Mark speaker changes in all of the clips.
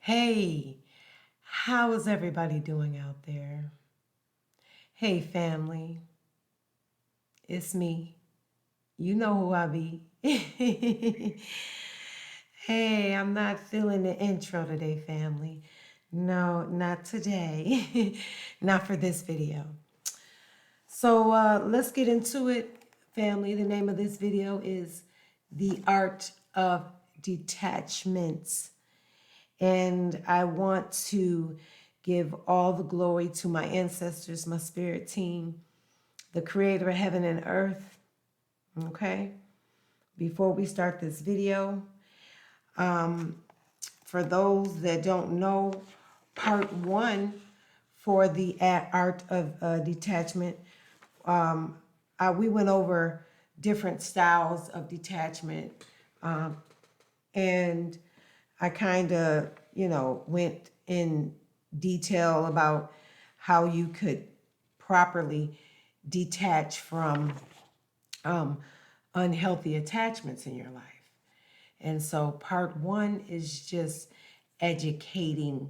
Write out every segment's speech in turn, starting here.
Speaker 1: Hey, how is everybody doing out there? Hey, family, it's me. You know who I be. Hey, I'm not feeling the intro today, family. No, not today. Not for this video. So let's get into it, family. The name of this video is The Art of Detachment. And I want to give all the glory to my ancestors, my spirit team, the creator of heaven and earth. Okay. Before we start this video, for those that don't know, part one for the art of detachment, we went over different styles of detachment. And I kind of, went in detail about how you could properly detach from unhealthy attachments in your life. And so part one is just educating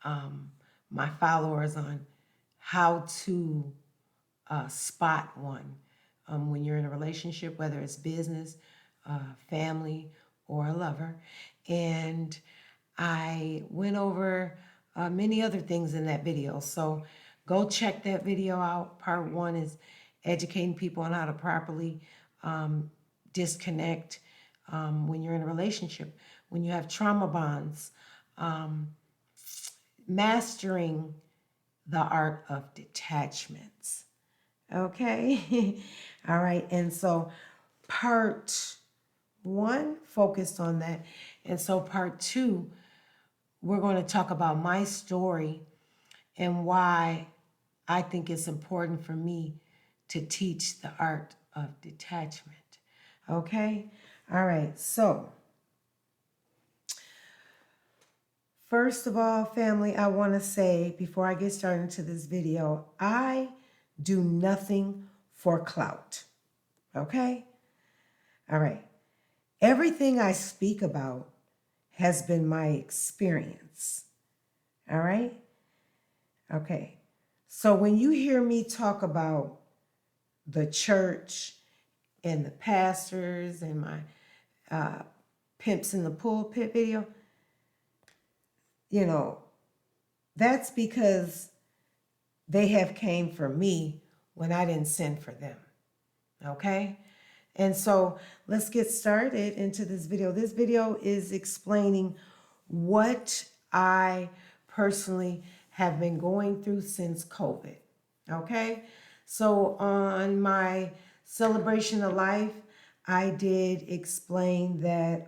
Speaker 1: my followers on how to spot one when you're in a relationship, whether it's business, family, or a lover. And I went over many other things in that video. So go check that video out. Part one is educating people on how to properly disconnect when you're in a relationship, when you have trauma bonds, mastering the art of detachments. Okay. All right. And so part one focused on that. And so part two, we're going to talk about my story and why I think it's important for me to teach the art of detachment. Okay? All right. So, first of all, family, I want to say before I get started into this video, I do nothing for clout. Okay? All right. Everything I speak about has been my experience. All right? Okay. So when you hear me talk about the church and the pastors and my pimps in the pulpit video, you know, that's because they have came for me when I didn't send for them. Okay? And so let's get started into this video. This video is explaining what I personally have been going through since COVID. Okay? So on my celebration of life, I did explain that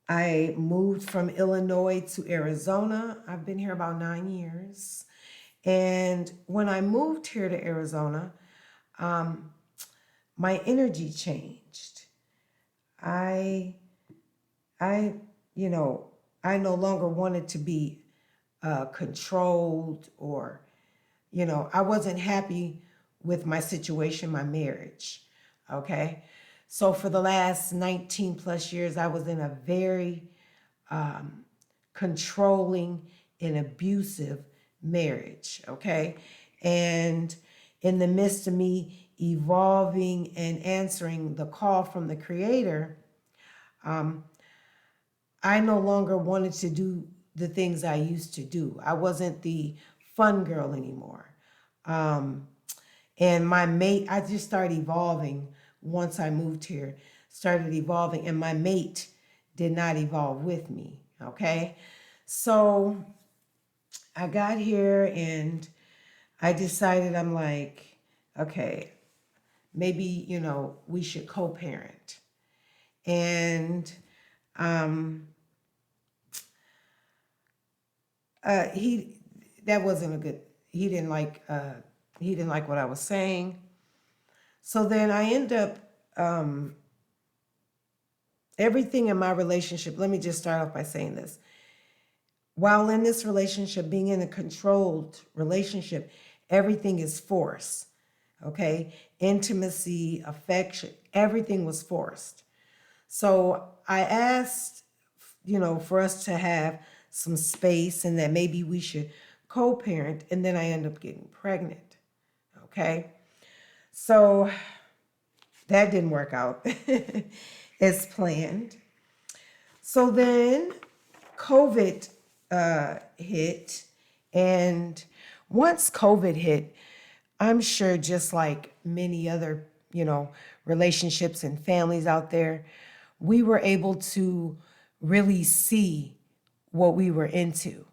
Speaker 1: I moved from Illinois to Arizona. I've been here about 9 years. And when I moved here to Arizona, my energy changed. I, I, I no longer wanted to be controlled or, I wasn't happy with my situation, my marriage. Okay. So for the last 19 plus years, I was in a very controlling and abusive marriage. Okay. And in the midst of me evolving and answering the call from the Creator, I no longer wanted to do the things I used to do. I wasn't the fun girl anymore. Um, and my mate, I just started evolving once I moved here, started evolving, and my mate did not evolve with me. Okay. So I got here and I decided, I'm like, okay, maybe, we should co parent. And um, he that wasn't a good he didn't like what I was saying. So then I end up um, everything in my relationship. Let me just start off by saying this. While in this relationship, being in a controlled relationship, everything is forced. Okay, intimacy, affection, everything was forced. So I asked, for us to have some space and that maybe we should co-parent, and then I end up getting pregnant. Okay. So that didn't work out as planned. So then COVID hit. And once COVID hit, I'm sure just like many other, relationships and families out there, we were able to really see what we were into.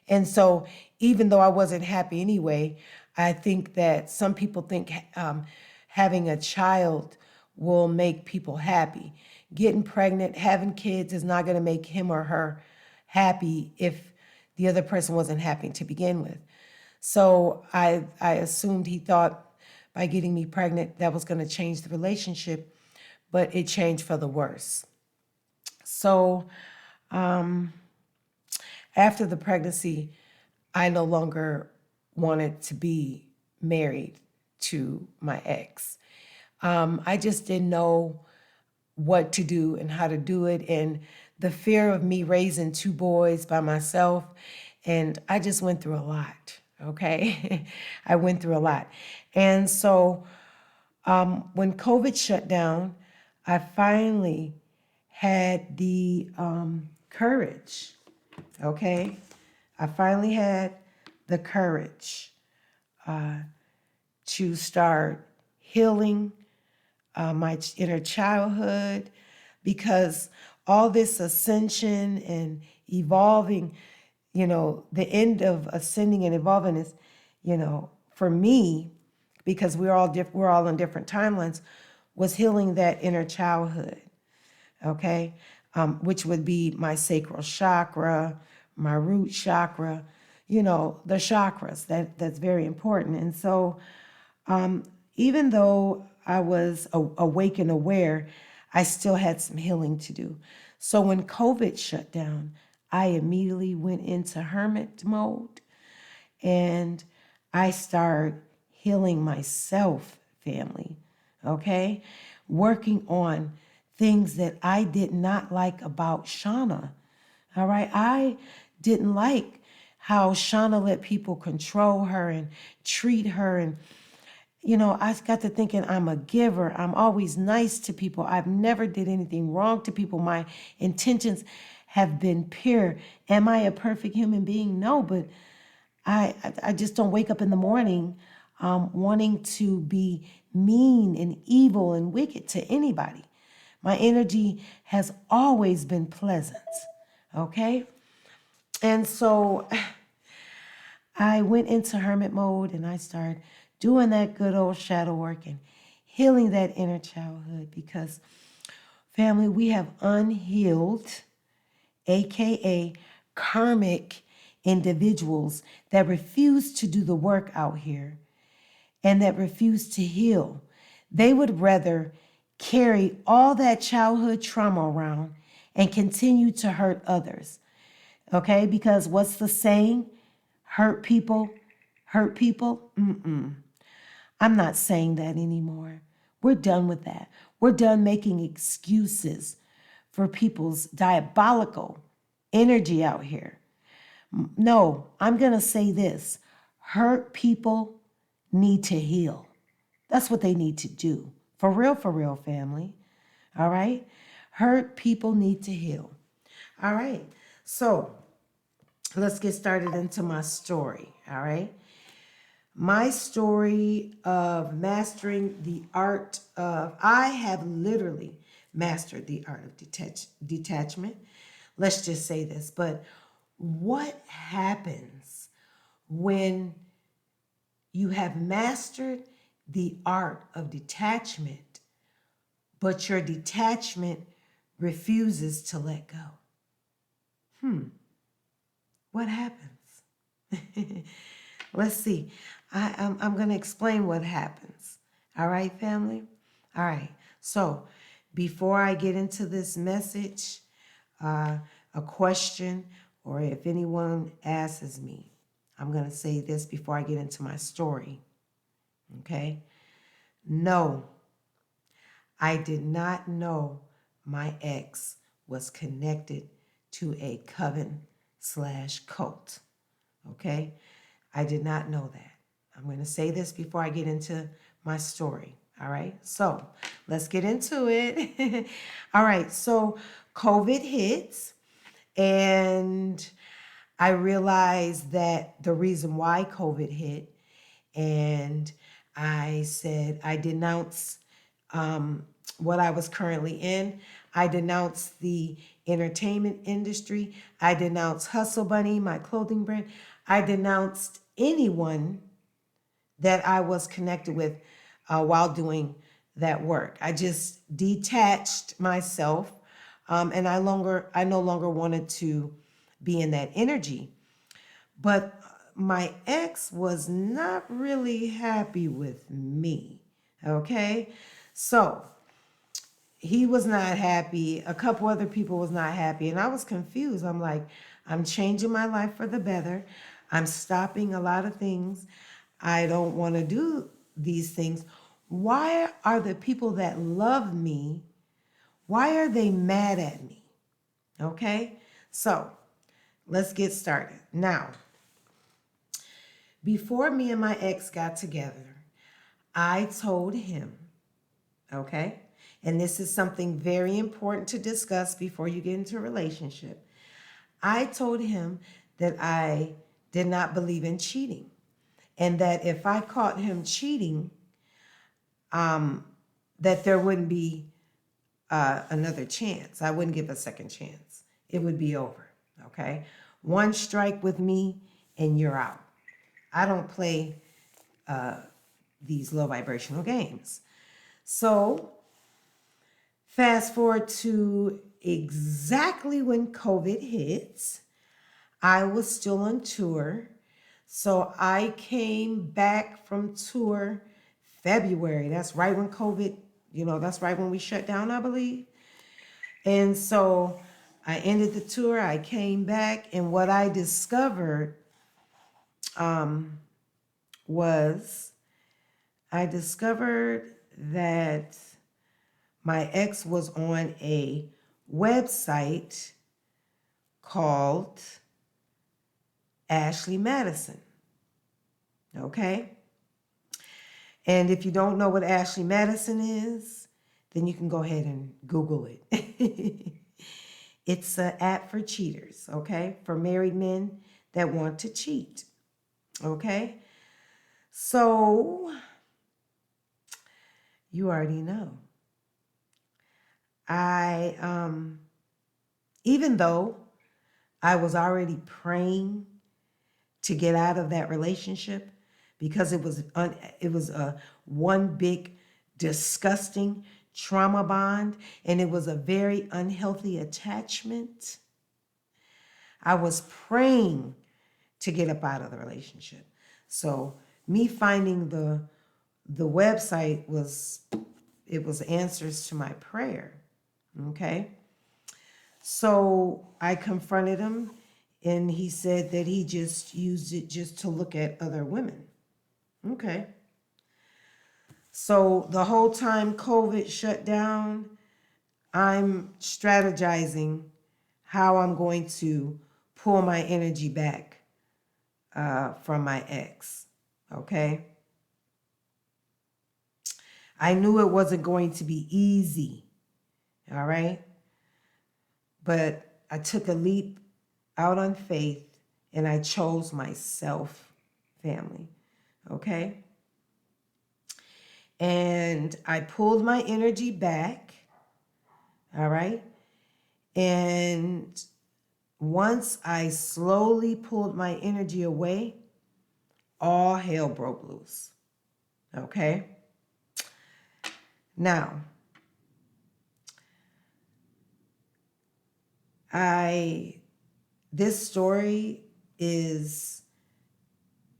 Speaker 1: And so, even though I wasn't happy anyway, I think that some people think having a child will make people happy. Getting pregnant, having kids is not going to make him or her happy if the other person wasn't happy to begin with. So I assumed he thought by getting me pregnant that was going to change the relationship, but it changed for the worse. So after the pregnancy, I no longer wanted to be married to my ex. I just didn't know what to do and how to do it, and the fear of me raising two boys by myself. And I just went through a lot, okay? I went through a lot. And so when COVID shut down, I finally had the courage, okay? I finally had the courage to start healing my inner childhood, because all this ascension and evolving, the end of ascending and evolving is, for me, because we're all on different timelines, was healing that inner childhood. Okay, which would be my sacral chakra, my root chakra, the chakras. That's very important. And so, even though I was awake and aware, I still had some healing to do. So when COVID shut down, I immediately went into hermit mode and I started healing myself, family, okay? Working on things that I did not like about Shauna, all right? I didn't like how Shauna let people control her and treat her. And, I got to thinking I'm a giver. I'm always nice to people. I've never did anything wrong to people. My intentions have been pure. Am I a perfect human being? No, but I just don't wake up in the morning wanting to be mean and evil and wicked to anybody. My energy has always been pleasant, okay? And so I went into hermit mode and I started doing that good old shadow work and healing that inner childhood, because, family, we have unhealed, AKA karmic individuals that refuse to do the work out here and that refuse to heal. They would rather carry all that childhood trauma around and continue to hurt others. Okay? Because what's the saying? Hurt people, hurt people? I'm not saying that anymore. We're done with that. We're done making excuses for people's diabolical energy out here. No, I'm going to say this. Hurt people need to heal. That's what they need to do. For real, family. All right? Hurt people need to heal. All right. So let's get started into my story. All right. My story of mastering the art of, I have literally mastered the art of detachment. Let's just say this. But what happens when you have mastered the art of detachment, but your detachment refuses to let go? What happens? Let's see. I'm going to explain what happens. All right, family? All right. So before I get into this message, a question, or if anyone asks me, I'm going to say this before I get into my story. Okay? No, I did not know my ex was connected to a coven/cult. Okay? I did not know that. I'm going to say this before I get into my story. All right. So let's get into it. All right. So COVID hits, and I realized that the reason why COVID hit, and I said, I denounce what I was currently in. I denounced the entertainment industry. I denounced Hustle Bunny, my clothing brand. I denounced anyone that I was connected with while doing that work. I just detached myself, and I no longer wanted to be in that energy. But my ex was not really happy with me. Okay, so he was not happy. A couple other people was not happy, and I was confused. I'm like, I'm changing my life for the better. I'm stopping a lot of things. I don't want to do these things. Why are the people that love me, why are they mad at me? Okay? So, let's get started. Now, before me and my ex got together, I told him, okay? And this is something very important to discuss before you get into a relationship. I told him that I did not believe in cheating, and that if I caught him cheating, that there wouldn't be another chance. I wouldn't give a second chance. It would be over, okay? One strike with me and you're out. I don't play these low vibrational games. So fast forward to exactly when COVID hits. I was still on tour. So I came back from tour February. That's right when COVID, that's right when we shut down, I believe. And so I ended the tour. I came back, and what I discovered was I discovered that my ex was on a website called Ashley Madison. Okay? And if you don't know what Ashley Madison is, then you can go ahead and Google it. It's an app for cheaters, okay? For married men that want to cheat, okay? So, you already know. I, even though I was already praying to get out of that relationship because it was a one big disgusting trauma bond, and it was a very unhealthy attachment. I was praying to get up out of the relationship. So me finding the website was answers to my prayer. Okay. So I confronted him, and he said that he just used it just to look at other women. Okay. So the whole time COVID shut down, I'm strategizing how I'm going to pull my energy back from my ex. Okay. I knew it wasn't going to be easy, all right? But I took a leap out on faith and I chose myself, family, okay? And I pulled my energy back, all right? And once I slowly pulled my energy away, all hell broke loose, okay? Now, this story is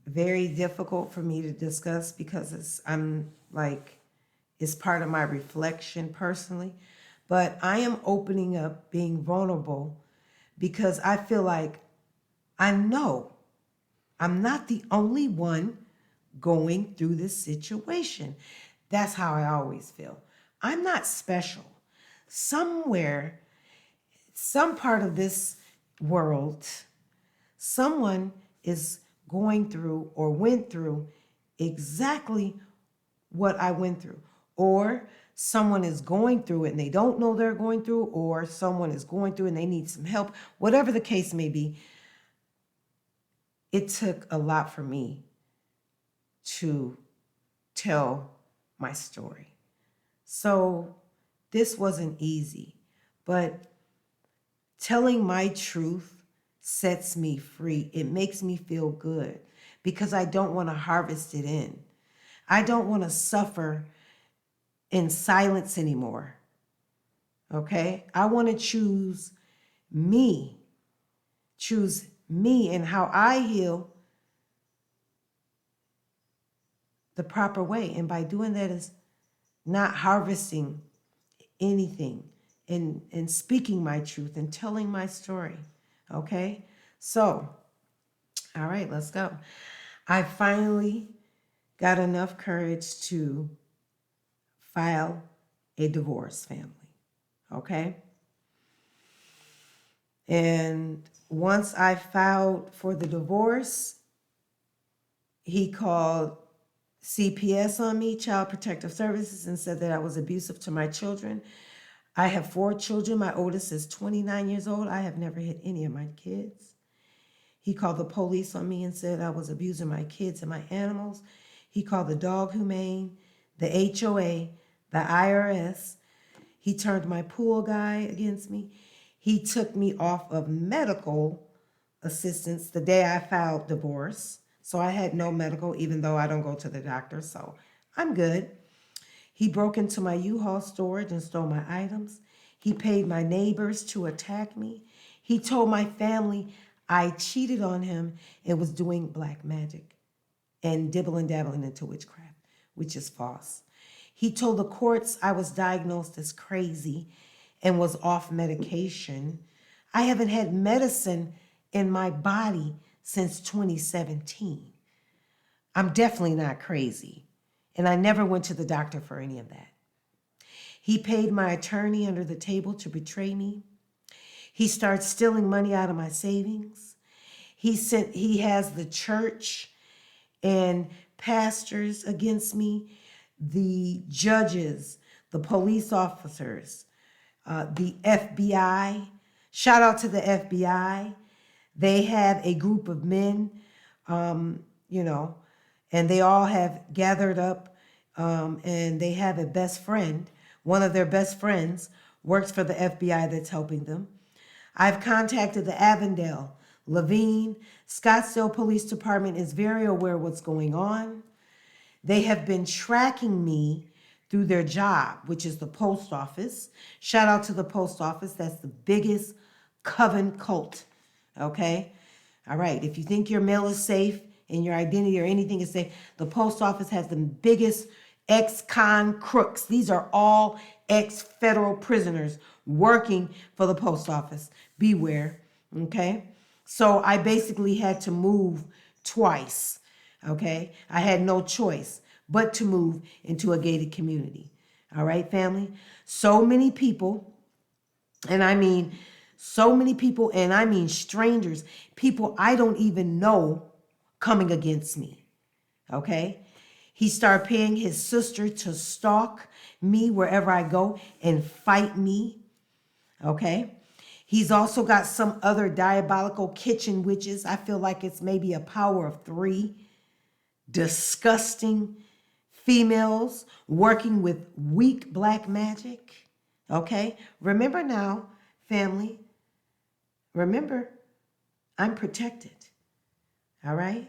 Speaker 1: very difficult for me to discuss because it's part of my reflection personally. But I am opening up, being vulnerable, because I feel like I know I'm not the only one going through this situation. That's how I always feel. I'm not special. Somewhere, some part of this world, someone is going through or went through exactly what I went through. Or someone is going through it and they don't know they're going through, or someone is going through and they need some help. Whatever the case may be, it took a lot for me to tell my story. So this wasn't easy, but telling my truth sets me free. It makes me feel good because I don't want to harvest it in. I don't want to suffer in silence anymore. Okay? I want to choose me and how I heal the proper way. And by doing that is not harvesting anything and speaking my truth and telling my story. Okay? So, all right, let's go. I finally got enough courage to file a divorce, family. Okay? And once I filed for the divorce, he called CPS on me, Child Protective Services, and said that I was abusive to my children. I have 4 children. My oldest is 29 years old. I have never hit any of my kids. He called the police on me and said I was abusing my kids and my animals. He called the dog humane, the HOA, the IRS. He turned my pool guy against me. He took me off of medical assistance the day I filed divorce. So I had no medical, even though I don't go to the doctor. So I'm good. He broke into my U-Haul storage and stole my items. He paid my neighbors to attack me. He told my family I cheated on him and was doing black magic and dibbling dabbling into witchcraft, which is false. He told the courts I was diagnosed as crazy and was off medication. I haven't had medicine in my body since 2017. I'm definitely not crazy, and I never went to the doctor for any of that. He paid my attorney under the table to betray me. He started stealing money out of my savings. He has the church and pastors against me, the judges, the police officers, the FBI. Shout out to the FBI. They have a group of men, and they all have gathered up, and they have a best friend. One of their best friends works for the FBI that's helping them. I've contacted the Avondale, Levine, Scottsdale Police Department is very aware of what's going on. They have been tracking me through their job, which is the post office. Shout out to the post office. That's the biggest coven cult. Okay? All right. If you think your mail is safe and your identity or anything is safe, the post office has the biggest ex-con crooks. These are all ex-federal prisoners working for the post office. Beware. Okay? So I basically had to move twice. Okay? I had no choice but to move into a gated community. All right, family? So many people, and I mean so many people, and I mean strangers, people I don't even know coming against me. Okay? He started paying his sister to stalk me wherever I go and fight me. Okay. He's also got some other diabolical kitchen witches. I feel like it's maybe a power of three. Disgusting females working with weak black magic. Okay. Remember now, family, remember, I'm protected. All right.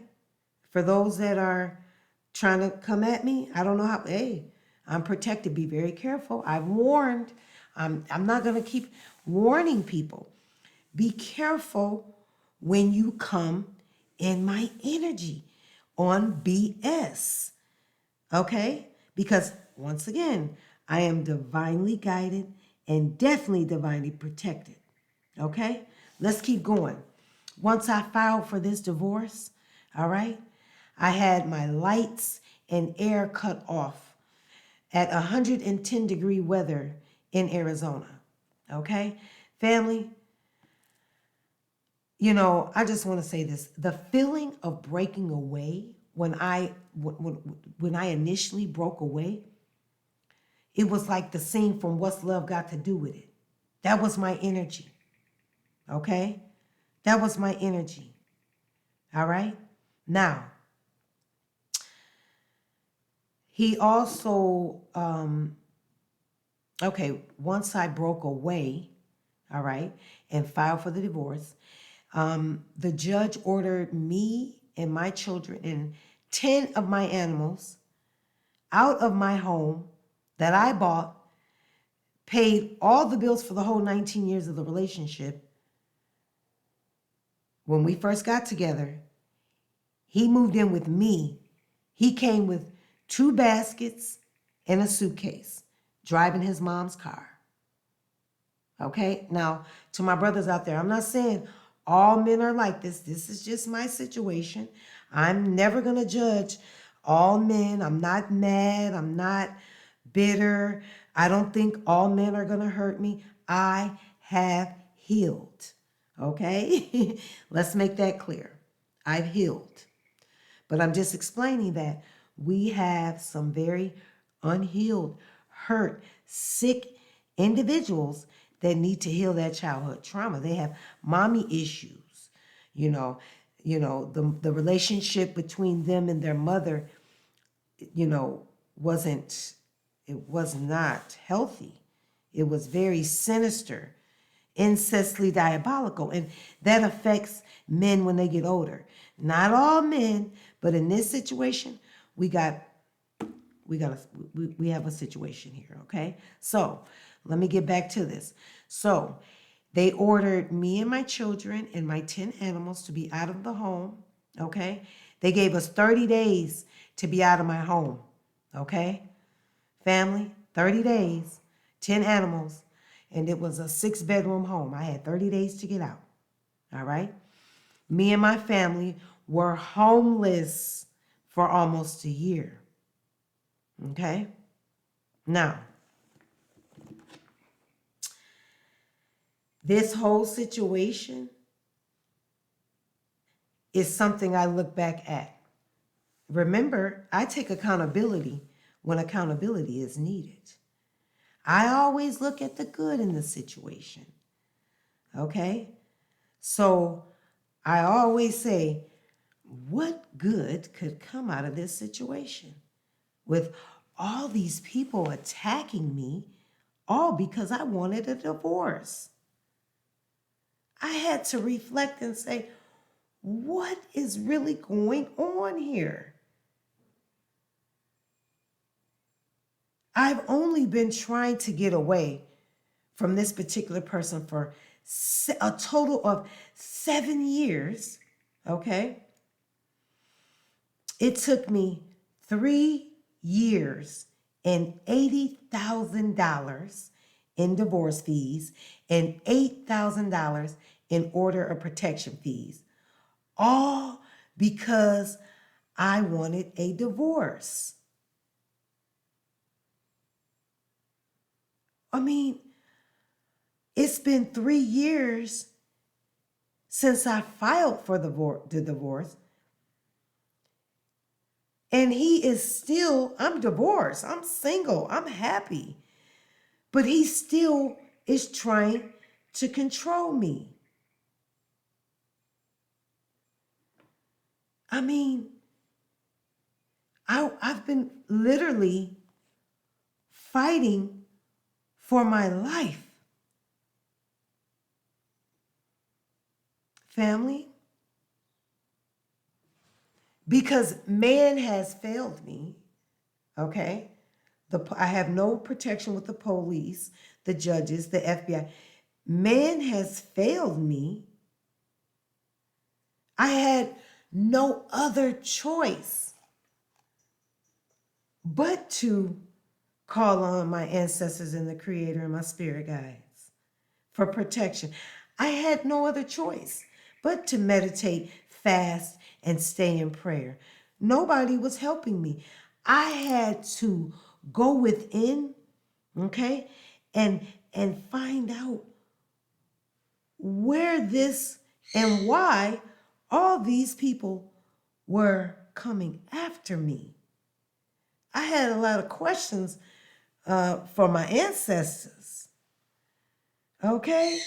Speaker 1: For those that are trying to come at me, I don't know how, hey, I'm protected. Be very careful. I've warned. I'm not going to keep warning people. Be careful when you come in my energy on BS. Okay? Because once again, I am divinely guided and definitely divinely protected. Okay? Let's keep going. Once I filed for this divorce, all right, I had my lights and air cut off at 110-degree weather in Arizona. Okay? Family, you know, I just want to say this. The feeling of breaking away when I initially broke away, it was like the scene from What's Love Got to Do with It. That was my energy. Okay? That was my energy. All right? Now, he also, once I broke away, all right, and filed for the divorce, the judge ordered me and my children and 10 of my animals out of my home that I bought, paid all the bills for the whole 19 years of the relationship. When we first got together, he moved in with me. He came with 2 baskets and a suitcase, driving his mom's car. Okay? Now, to my brothers out there, I'm not saying all men are like this. This is just my situation. I'm never going to judge all men. I'm not mad. I'm not bitter. I don't think all men are going to hurt me. I have healed. Okay? Let's make that clear. I've healed. But I'm just explaining that we have some very unhealed, hurt, sick individuals that need to heal that childhood trauma. They have mommy issues. The relationship between them and their mother, was not healthy. It was very sinister, incestly diabolical, and that affects men when they get older. Not all men, but in this situation, we have a situation here. Okay, so let me get back to this. So they ordered me and my children and my 10 animals to be out of the home. Okay, they gave us 30 days to be out of my home. Okay, family, 30 days, 10 animals, and it was a 6-bedroom home. I had 30 days to get out. All right. Me and my family were homeless for almost a year. Okay. Now, this whole situation is something I look back at. Remember, I take accountability when accountability is needed. I always look at the good in the situation. Okay? So I always say, what good could come out of this situation? With all these people attacking me, all because I wanted a divorce. I had to reflect and say, what is really going on here? I've only been trying to get away from this particular person for a total of 7 years, okay? It took me 3 years and $80,000 in divorce fees and $8,000 in order of protection fees, all because I wanted a divorce. I mean, it's been 3 years since I filed for the divorce. And he is still, I'm divorced, I'm single, I'm happy. But he still is trying to control me. I mean, I've been literally fighting for my life. Family, because man has failed me, okay? I have no protection with the police, the judges, the FBI. Man has failed me. I had no other choice but to call on my ancestors and the Creator and my spirit guides for protection. I had no other choice but to meditate, fast, and stay in prayer. Nobody was helping me. I had to go within, okay, and find out where this and why all these people were coming after me. I had a lot of questions for my ancestors. Okay?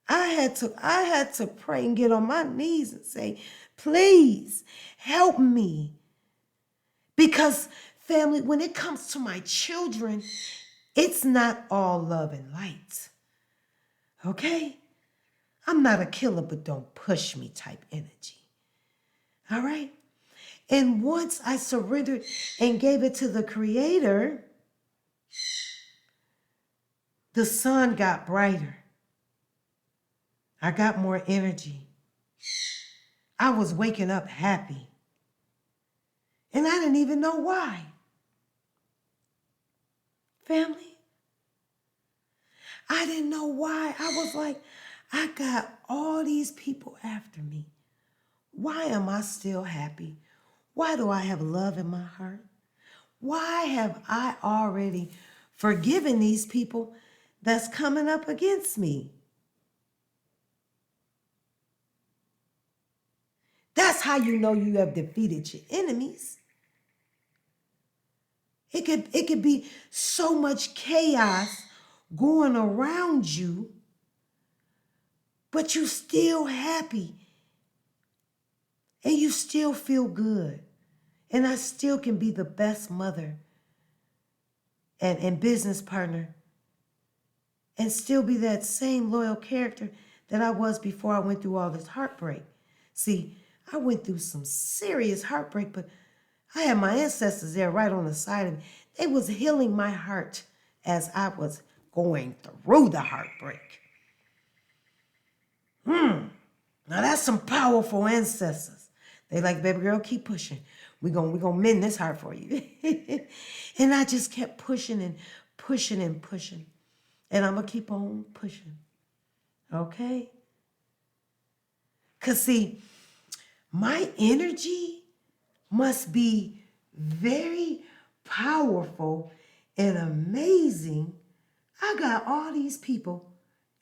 Speaker 1: I had to pray and get on my knees and say, please help me. Because family, when it comes to my children, it's not all love and light. Okay? I'm not a killer, but don't push me type energy. All right? And once I surrendered and gave it to the Creator, the sun got brighter. I got more energy. I was waking up happy. And I didn't even know why. Family, I didn't know why. I was like, I got all these people after me. Why am I still happy? Why do I have love in my heart? Why have I already forgiven these people that's coming up against me? That's how you know you have defeated your enemies. It could be so much chaos going around you, but you still happy and you still feel good. And I still can be the best mother and business partner and still be that same loyal character that I was before I went through all this heartbreak. See, I went through some serious heartbreak, but I had my ancestors there right on the side of me. They was healing my heart as I was going through the heartbreak. Now that's some powerful ancestors. They like, baby girl, keep pushing. We gonna mend this heart for you. And I just kept pushing and pushing and pushing. And I'm gonna keep on pushing. Okay? Cause see, my energy must be very powerful and amazing. I got all these people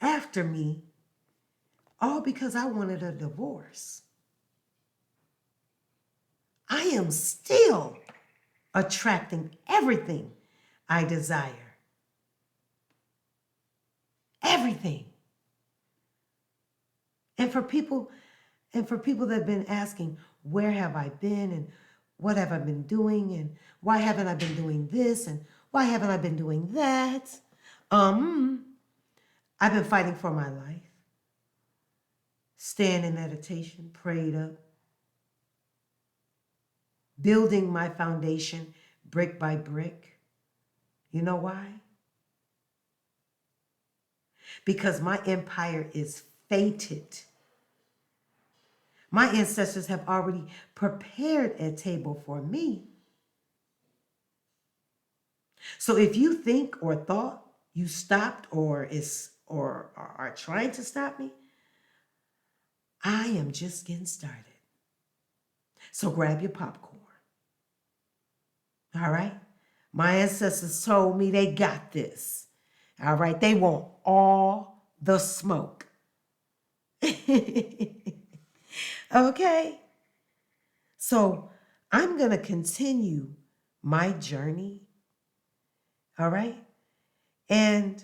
Speaker 1: after me, all because I wanted a divorce. I am still attracting everything I desire. Everything. And for people that have been asking, where have I been and what have I been doing and why haven't I been doing this and why haven't I been doing that? I've been fighting for my life. Staying in meditation, prayed up, building my foundation brick by brick. You know why? Because my empire is fated. My ancestors have already prepared a table for me. So if you think or thought you stopped or are trying to stop me, I am just getting started. So grab your popcorn. All right? My ancestors told me they got this. All right? They want all the smoke. Okay? So I'm going to continue my journey, all right? And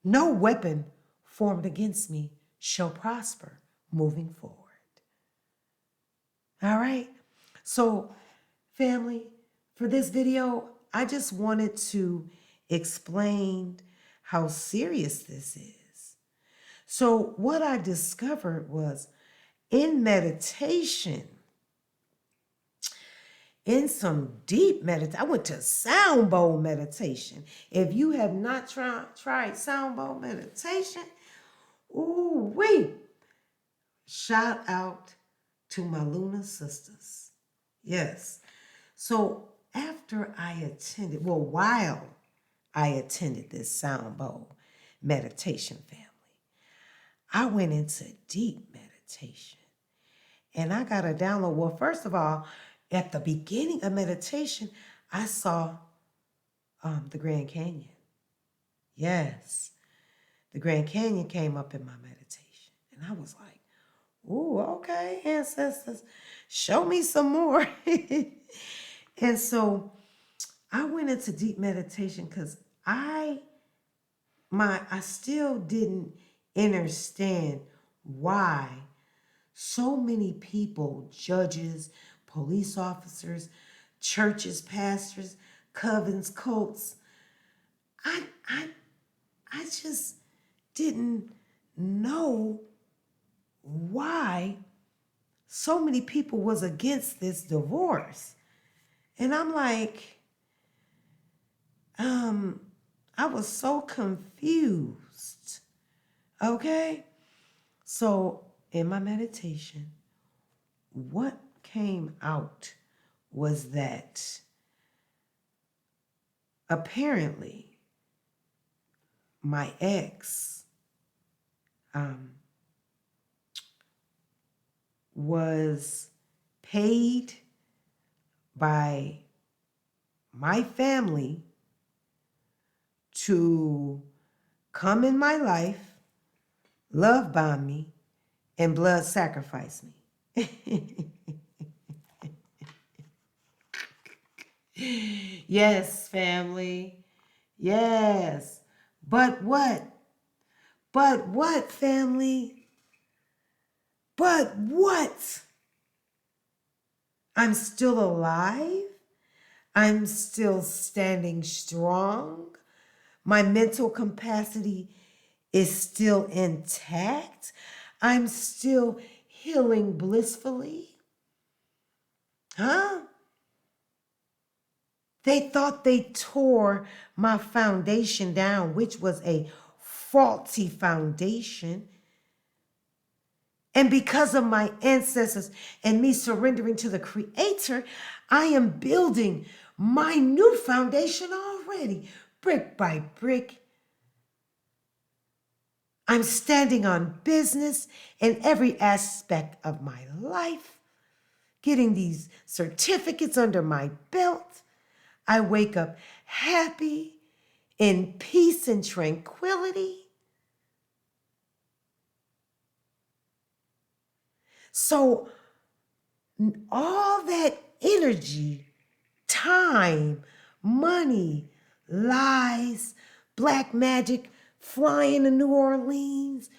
Speaker 1: no weapon formed against me shall prosper moving forward. All right? So, family, for this video, I just wanted to explain how serious this is. So, what I discovered was in meditation, in some deep meditation, I went to sound bowl meditation. If you have not tried sound bowl meditation, ooh wee! Shout out to my Luna sisters. Yes. So after I attended, well, while I attended this sound bowl meditation, family, I went into deep meditation. And I got a download. Well, first of all, at the beginning of meditation, I saw the Grand Canyon. Yes, the Grand Canyon came up in my meditation. And I was like, ooh, okay, ancestors, show me some more. And so I went into deep meditation because I still didn't understand why so many people, judges, police officers, churches, pastors, covens, cults, I, I, I just didn't know why so many people was against this divorce. And I'm like, I was so confused. Okay? So in my meditation, what came out was that apparently my ex was paid by my family to come in my life, love bomb me, and blood sacrifice me. Yes, family. Yes. But what? But what, family? But what? I'm still alive. I'm still standing strong. My mental capacity is still intact. I'm still healing blissfully. Huh? They thought they tore my foundation down, which was a faulty foundation. And because of my ancestors and me surrendering to the Creator, I am building my new foundation already, brick by brick. I'm standing on business in every aspect of my life, getting these certificates under my belt. I wake up happy, in peace and tranquility. So all that energy, time, money, lies, black magic, flying to New Orleans,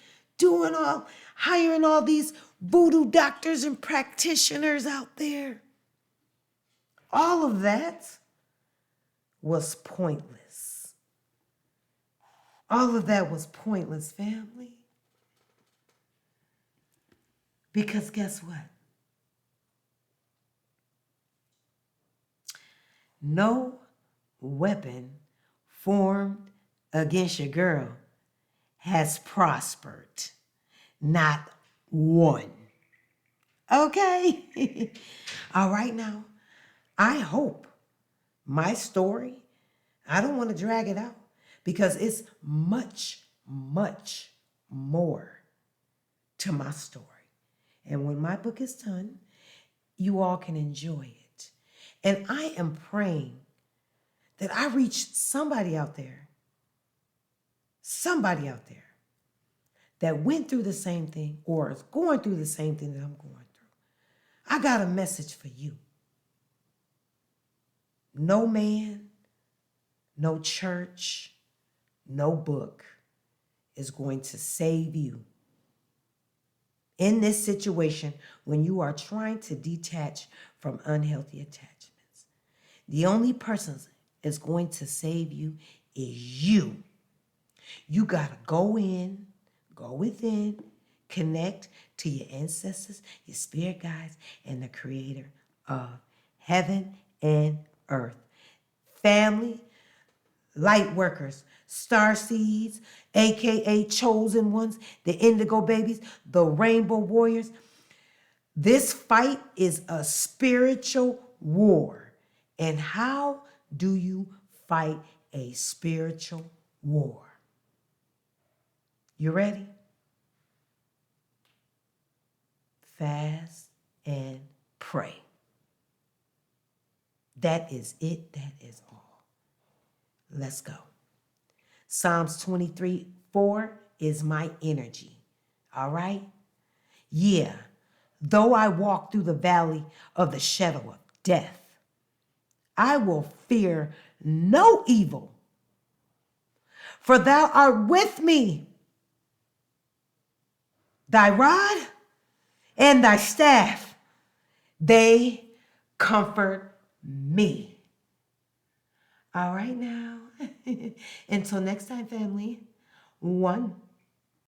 Speaker 1: hiring all these voodoo doctors and practitioners out there. All of that was pointless. All of that was pointless, family. Because guess what? No weapon formed against your girl has prospered. Not one. Okay? All right now, I hope my story, I don't want to drag it out because it's much, much more to my story. And when my book is done, you all can enjoy it. And I am praying that I reach somebody out there that went through the same thing or is going through the same thing that I'm going through. I got a message for you. No man, no church, no book is going to save you in this situation when you are trying to detach from unhealthy attachments. The only person that's going to save you is you. You got to go within, connect to your ancestors, your spirit guides, and the creator of heaven and earth. Family, light workers, star seeds, aka chosen ones, the indigo babies, the rainbow warriors. This fight is a spiritual war. And how do you fight a spiritual war? You ready? Fast and pray. That is it. That is all. Let's go. Psalms 23:4 is my energy. All right? Yeah. Though I walk through the valley of the shadow of death, I will fear no evil, for thou art with me. Thy rod and thy staff, they comfort me. All right now. Until next time, family. 1,